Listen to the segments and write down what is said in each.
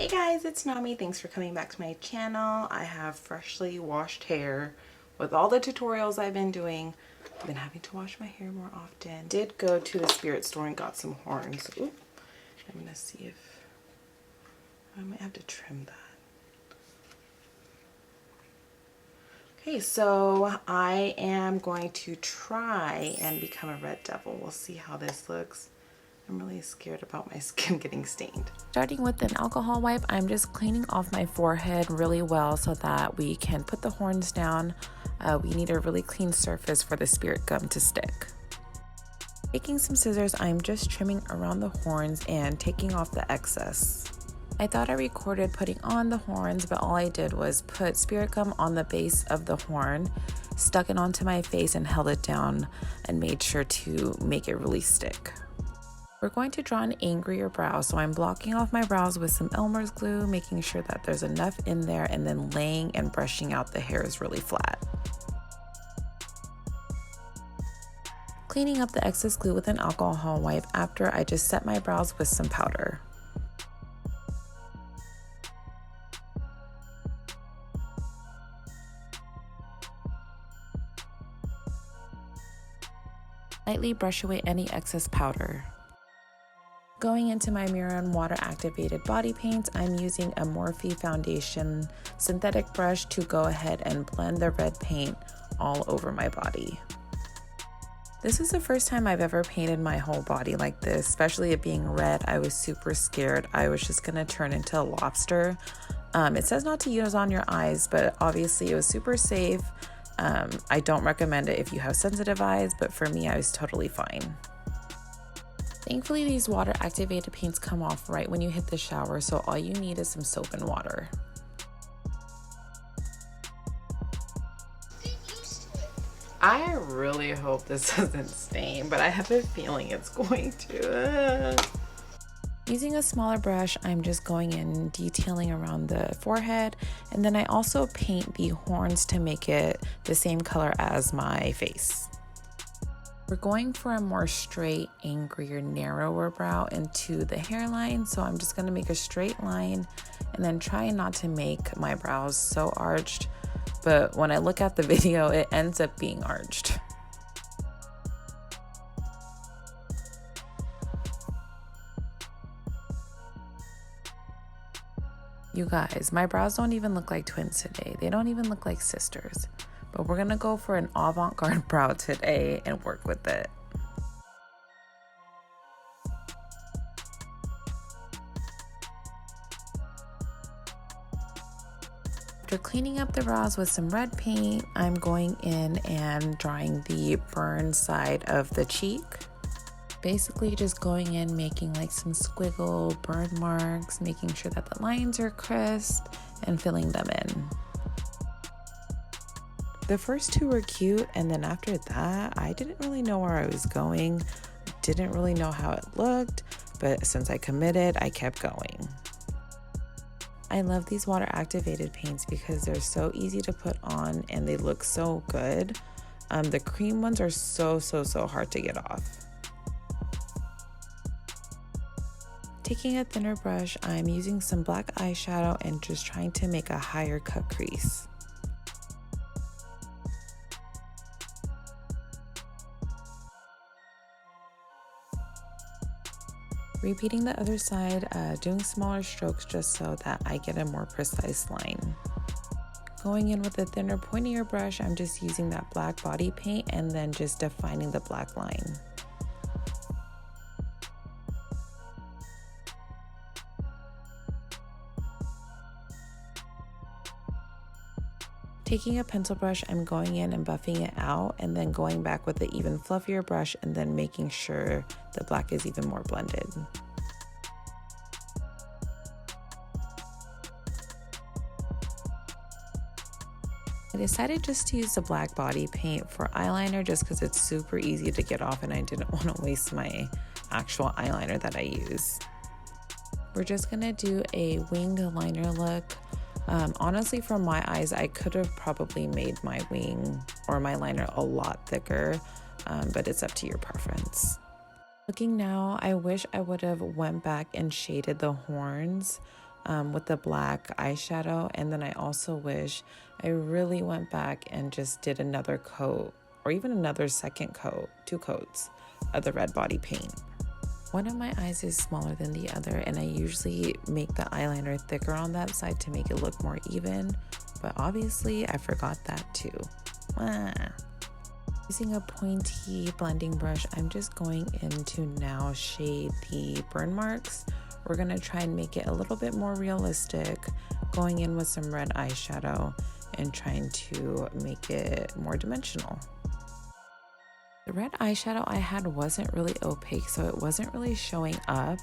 Hey guys, it's Nami. Thanks for coming back to my channel. I have freshly washed hair. With all the tutorials I've been doing, I've been having to wash my hair more often. Did go to the spirit store and got some horns. Ooh, I'm gonna see if I might have to trim that. Okay, so I am going to try and become a red devil. We'll see how this looks. I'm really scared about my skin getting stained. Starting with an alcohol wipe, I'm just cleaning off my forehead really well so that we can put the horns down. We need a really clean surface for the spirit gum to stick. Taking some scissors, I'm just trimming around the horns and taking off the excess. I thought I recorded putting on the horns, but all I did was put spirit gum on the base of the horn, stuck it onto my face and held it down and made sure to make it really stick. We're going to draw an angrier brow, so I'm blocking off my brows with some Elmers glue, making sure that there's enough in there, and then laying and brushing out the hairs really flat. Cleaning up the excess glue with an alcohol wipe after I just set my brows with some powder. Lightly brush away any excess powder. Going into my Mehron water activated body paints, I'm using a Morphe foundation synthetic brush to go ahead and blend the red paint all over my body. This is the first time I've ever painted my whole body like this, especially it being red. I was super scared. I was just gonna turn into a lobster. It says not to use on your eyes, but obviously it was super safe. I don't recommend it if you have sensitive eyes, but for me, I was totally fine. Thankfully, these water activated paints come off right when you hit the shower, so all you need is some soap and water. I really hope this doesn't stain, but I have a feeling it's going to. Using a smaller brush, I'm just going in detailing around the forehead, and then I also paint the horns to make it the same color as my face. We're going for a more straight, angrier, narrower brow into the hairline, so I'm just going to make a straight line and then try not to make my brows so arched, but when I look at the video, it ends up being arched. You guys, my brows don't even look like twins today. They don't even look like sisters. But we're gonna go for an avant-garde brow today and work with it. After cleaning up the brows with some red paint, I'm going in and drawing the burn side of the cheek. Basically just going in, making like some squiggle burn marks, making sure that the lines are crisp and filling them in. The first two were cute, and then after that, I didn't really know where I was going, didn't really know how it looked, but since I committed, I kept going. I love these water activated paints because they're so easy to put on and they look so good. The cream ones are so hard to get off. Taking a thinner brush, I'm using some black eyeshadow and just trying to make a higher cut crease. Repeating the other side, doing smaller strokes just so that I get a more precise line. Going in with a thinner, pointier brush, I'm just using that black body paint and then just defining the black line. Taking a pencil brush, I'm going in and buffing it out and then going back with an even fluffier brush and then making sure the black is even more blended. I decided just to use the black body paint for eyeliner just because it's super easy to get off and I didn't want to waste my actual eyeliner that I use. We're just gonna do a winged liner look. Honestly, for my eyes, I could have probably made my wing or my liner a lot thicker, but it's up to your preference. Looking now, I wish I would have went back and shaded the horns. with the black eyeshadow. And then I also wish I really went back and just did another coat, or even another second coat, 2 coats of the red body paint. One of my eyes is smaller than the other, and I usually make the eyeliner thicker on that side to make it look more even, but obviously I forgot that too. Using a pointy blending brush, I'm just going in to now shade the burn marks. We're going to try and make it a little bit more realistic, going in with some red eyeshadow and trying to make it more dimensional. The red eyeshadow I had wasn't really opaque, so it wasn't really showing up.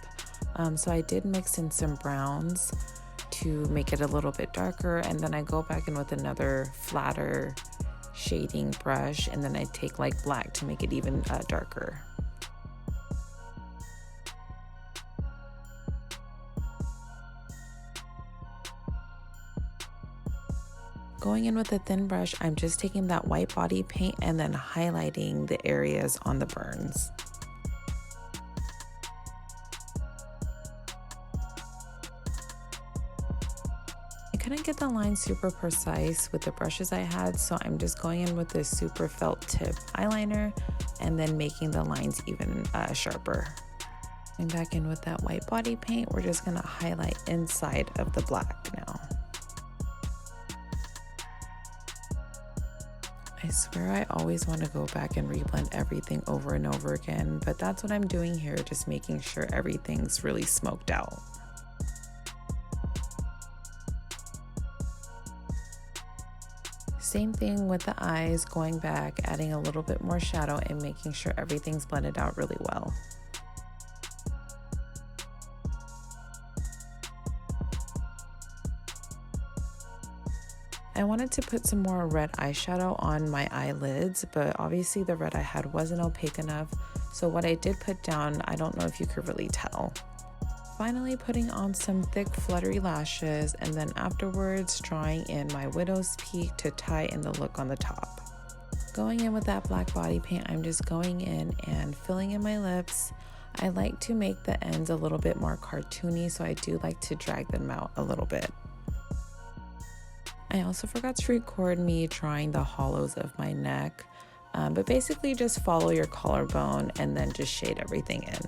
So I did mix in some browns to make it a little bit darker, and then I go back in with another flatter shading brush, and then I take like black to make it even darker. Going in with a thin brush, I'm just taking that white body paint and then highlighting the areas on the burns. I couldn't get the line super precise with the brushes I had, so I'm just going in with this super felt tip eyeliner and then making the lines even sharper. Going back in with that white body paint, we're just gonna highlight inside of the black now. I swear I always want to go back and reblend everything over and over again, but that's what I'm doing here, just making sure everything's really smoked out. Same thing with the eyes, going back, adding a little bit more shadow and making sure everything's blended out really well. I wanted to put some more red eyeshadow on my eyelids, but obviously the red I had wasn't opaque enough, so what I did put down, I don't know if you could really tell. Finally putting on some thick fluttery lashes, and then afterwards drawing in my widow's peak to tie in the look on the top. Going in with that black body paint, I'm just going in and filling in my lips. I like to make the ends a little bit more cartoony, so I do like to drag them out a little bit. I also forgot to record me drawing the hollows of my neck, but basically just follow your collarbone and then just shade everything in.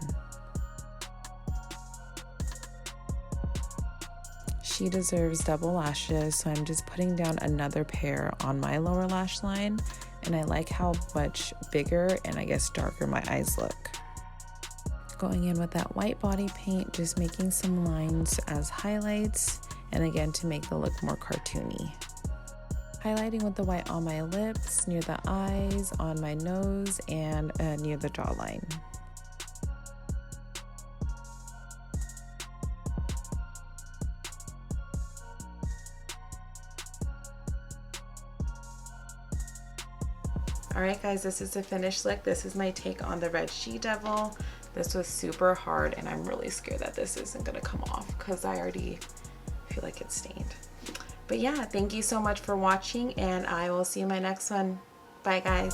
She deserves double lashes, so I'm just putting down another pair on my lower lash line, and I like how much bigger and I guess darker my eyes look. Going in with that white body paint, just making some lines as highlights, and again to make the look more cartoony. Highlighting with the white on my lips, near the eyes, on my nose, and near the jawline. Alright guys, this is the finished look. This is my take on the red she-devil. This was super hard and I'm really scared that this isn't gonna come off because I already feel like it's stained. But yeah, thank you so much for watching and I will see you in my next one. Bye guys.